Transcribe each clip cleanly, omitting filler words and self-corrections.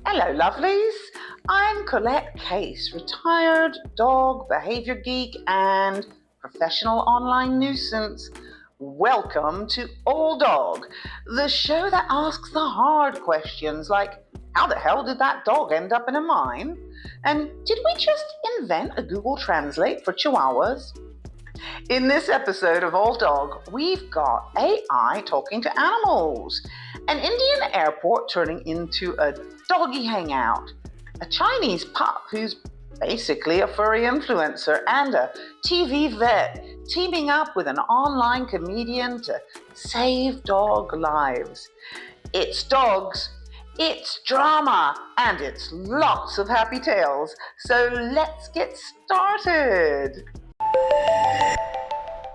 Hello, lovelies. I'm Colette Kase, retired dog behavior geek and professional online nuisance. Welcome to Old Dog, the show that asks the hard questions like, how the hell did that dog end up in a mine? And did we just invent a Google Translate for chihuahuas? In this episode of Old Dog, we've got AI talking to animals, an Indian airport turning into a doggy hangout, a Chinese pup who's basically a furry influencer, and a TV vet teaming up with an online comedian to save dog lives. It's dogs, it's drama, and it's lots of happy tales. So let's get started.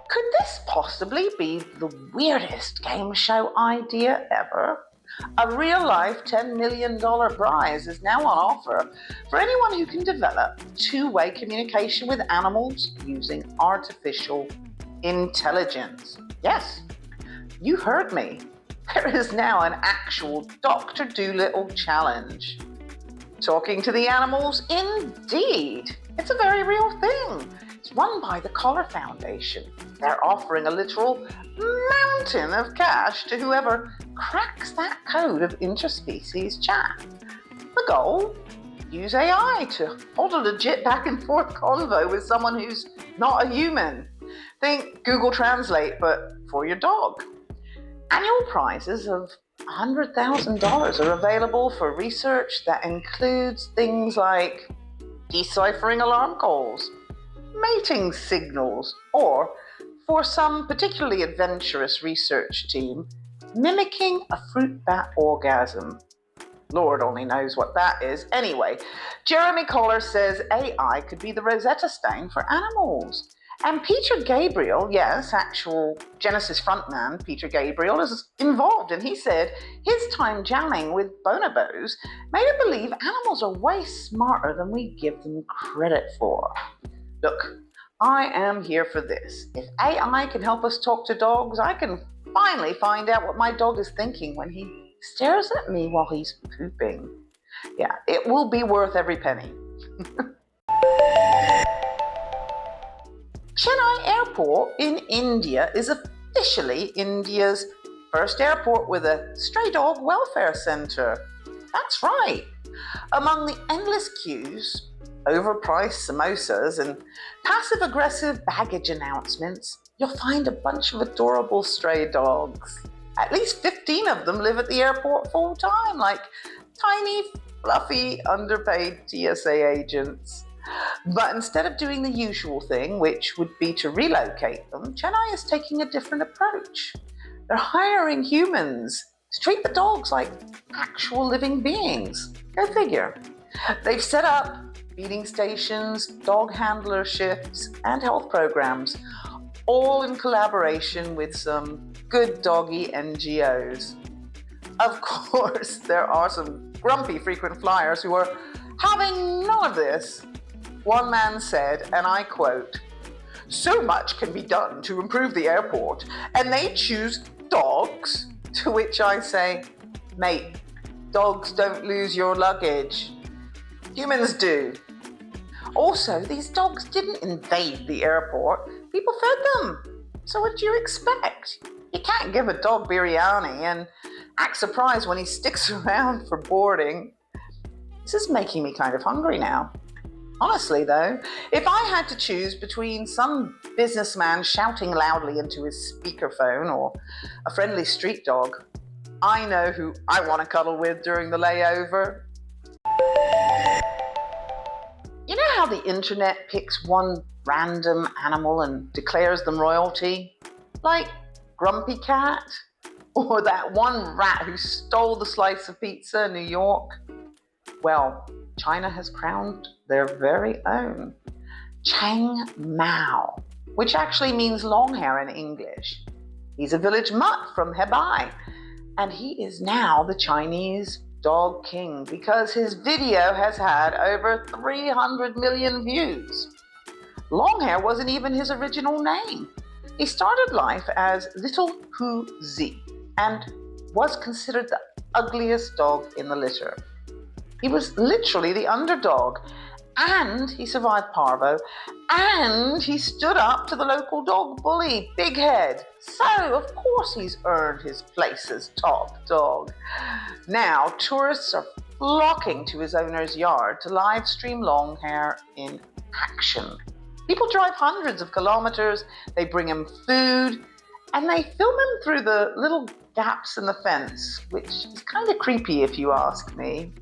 Could this possibly be the weirdest game show idea ever? A real-life $10 million prize is now on offer for anyone who can develop two-way communication with animals using artificial intelligence. Yes, you heard me. There is now an actual Dr. Doolittle challenge. Talking to the animals, indeed. It's a very real thing. It's run by the Collar Foundation. They're offering a literal mountain of cash to whoever cracks that code of interspecies chat. The goal? Use AI to hold a legit back and forth convo with someone who's not a human. Think Google Translate, but for your dog. Annual prizes of $100,000 are available for research that includes things like deciphering alarm calls, mating signals, or, for some particularly adventurous research team, mimicking a fruit bat orgasm. Lord only knows what that is. Anyway, Jeremy Collar says AI could be the Rosetta Stone for animals. And Peter Gabriel, yes, actual Genesis frontman Peter Gabriel, is involved. And he said his time jamming with bonobos made him believe animals are way smarter than we give them credit for. Look, I am here for this. If AI can help us talk to dogs, I can finally find out what my dog is thinking when he stares at me while he's pooping. Yeah, it will be worth every penny. Chennai Airport in India is officially India's first airport with a stray dog welfare centre. That's right. Among the endless queues, overpriced samosas, and passive-aggressive baggage announcements, you'll find a bunch of adorable stray dogs. At least 15 of them live at the airport full-time, like tiny, fluffy, underpaid TSA agents. But instead of doing the usual thing, which would be to relocate them, Chennai is taking a different approach. They're hiring humans to treat the dogs like actual living beings. Go figure. They've set up feeding stations, dog handler shifts, and health programs, all in collaboration with some good doggy NGOs. Of course, there are some grumpy frequent flyers who are having none of this. One man said, and I quote, "So much can be done to improve the airport, and they choose dogs?" To which I say, mate, dogs don't lose your luggage. Humans do. Also, these dogs didn't invade the airport. People fed them. So what do you expect? You can't give a dog biryani and act surprised when he sticks around for boarding. This is making me kind of hungry now. Honestly, though, if I had to choose between some businessman shouting loudly into his speakerphone or a friendly street dog, I know who I want to cuddle with during the layover. You know how the internet picks one random animal and declares them royalty? Like Grumpy Cat? Or that one rat who stole the slice of pizza in New York? Well, China has crowned their very own Chang Mao, which actually means long hair in English. He's a village mutt from Hebei, and he is now the Chinese dog king because his video has had over 300 million views. Longhair wasn't even his original name. He started life as Little Hu Zi and was considered the ugliest dog in the litter. He was literally the underdog, and he survived parvo, and he stood up to the local dog bully, Big Head. So, of course, he's earned his place as top dog. Now, tourists are flocking to his owner's yard to live stream Longhair in action. People drive hundreds of kilometers, they bring him food, and they film him through the little gaps in the fence, which is kind of creepy if you ask me.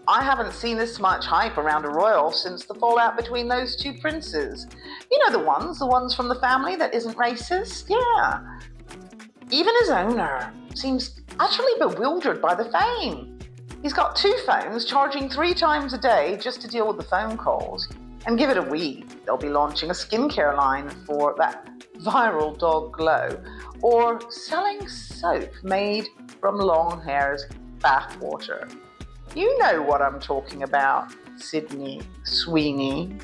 I haven't seen this much hype around a royal since the fallout between those two princes. You know the ones from the family that isn't racist? Yeah. Even his owner seems utterly bewildered by the fame. He's got 2 phones charging 3 times a day just to deal with the phone calls. And give it a week, they'll be launching a skincare line for that viral dog glow, or selling soap made from Longhair's bathwater. You know what I'm talking about, Sydney Sweeney.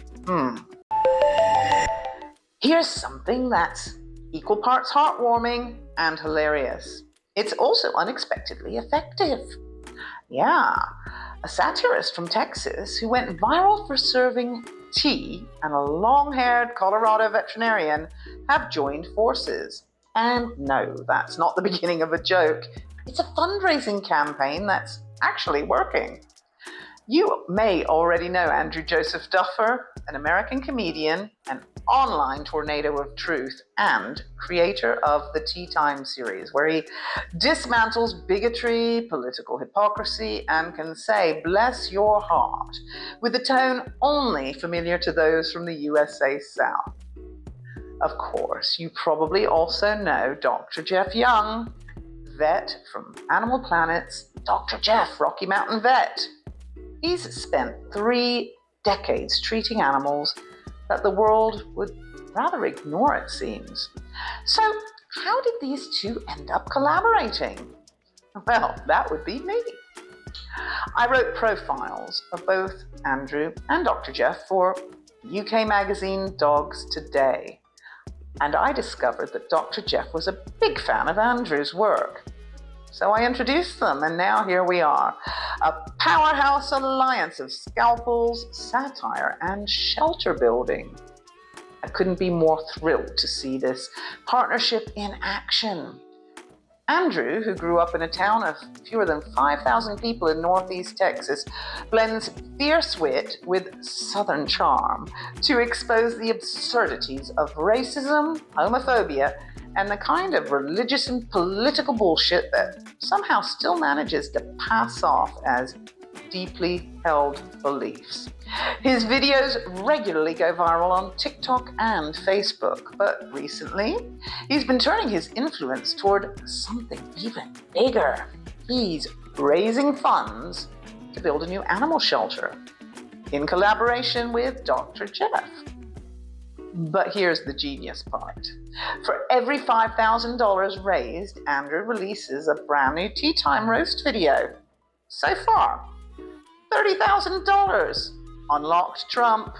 Here's something that's equal parts heartwarming and hilarious. It's also unexpectedly effective. Yeah, a satirist from Texas who went viral for serving tea and a long-haired Colorado veterinarian have joined forces. And no, that's not the beginning of a joke. It's a fundraising campaign that's actually working. You may already know Andrew Joseph Duffer, an American comedian, an online tornado of truth, and creator of the Tea Time series, where he dismantles bigotry, political hypocrisy, and can say, bless your heart, with a tone only familiar to those from the USA South. Of course, you probably also know Dr. Jeff Young, vet from Animal Planet's Dr. Jeff, Rocky Mountain Vet. He's spent 3 decades treating animals that the world would rather ignore, it seems. So, how did these two end up collaborating? Well, that would be me. I wrote profiles of both Andrew and Dr. Jeff for UK magazine Dogs Today, and I discovered that Dr. Jeff was a big fan of Andrew's work. So I introduced them, and now here we are, a powerhouse alliance of scalpels, satire, and shelter building. I couldn't be more thrilled to see this partnership in action. Andrew, who grew up in a town of fewer than 5,000 people in Northeast Texas, blends fierce wit with Southern charm to expose the absurdities of racism, homophobia, and the kind of religious and political bullshit that somehow still manages to pass off as deeply held beliefs. His videos regularly go viral on TikTok and Facebook, but recently he's been turning his influence toward something even bigger. He's raising funds to build a new animal shelter in collaboration with Dr. Jeff. But here's the genius part. For every $5,000 raised, Andrew releases a brand new Tea Time roast video. So far, $30,000 unlocked Trump,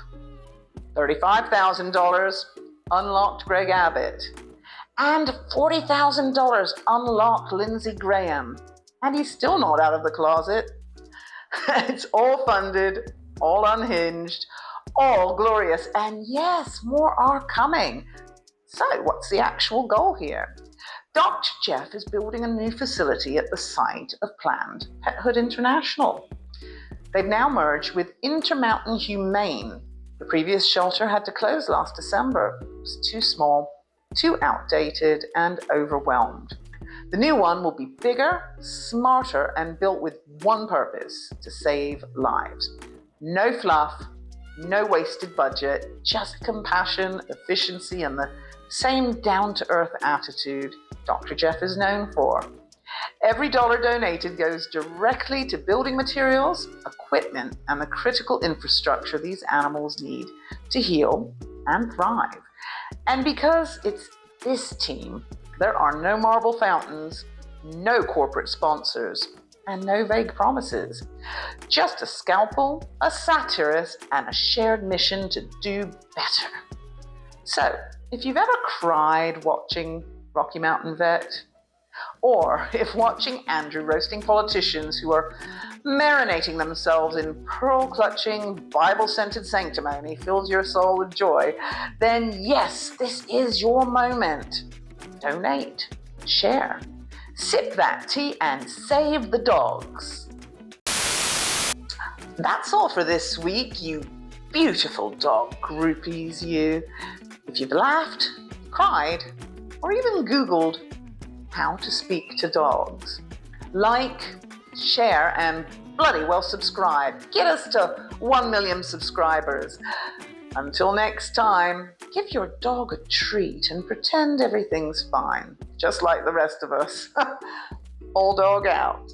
$35,000 unlocked Greg Abbott, and $40,000 unlocked Lindsey Graham. And he's still not out of the closet. It's all funded, all unhinged, all glorious, and yes, more are coming. So what's the actual goal here? Dr. Jeff is building a new facility at the site of planned Pethood International. They've now merged with Intermountain Humane. The previous shelter had to close last December. It was too small, too outdated, and overwhelmed. The new one will be bigger, smarter, and built with one purpose: to save lives. No fluff, no wasted budget, just compassion, efficiency, and the same down-to-earth attitude Dr. Jeff is known for. Every dollar donated goes directly to building materials, equipment, and the critical infrastructure these animals need to heal and thrive. And because it's this team, there are no marble fountains, no corporate sponsors, and no vague promises. Just a scalpel, a satirist, and a shared mission to do better. So, if you've ever cried watching Rocky Mountain Vet, Or if watching Andrew roasting politicians who are marinating themselves in pearl-clutching, Bible-scented sanctimony fills your soul with joy, then yes, this is your moment. Donate, share, sip that tea, and save the dogs. That's all for this week, you beautiful dog groupies, you. If you've laughed, cried, or even Googled how to speak to dogs, like, share, and bloody well subscribe. Get us to 1 million subscribers. Until next time, give your dog a treat and pretend everything's fine, just like the rest of us. All dog out.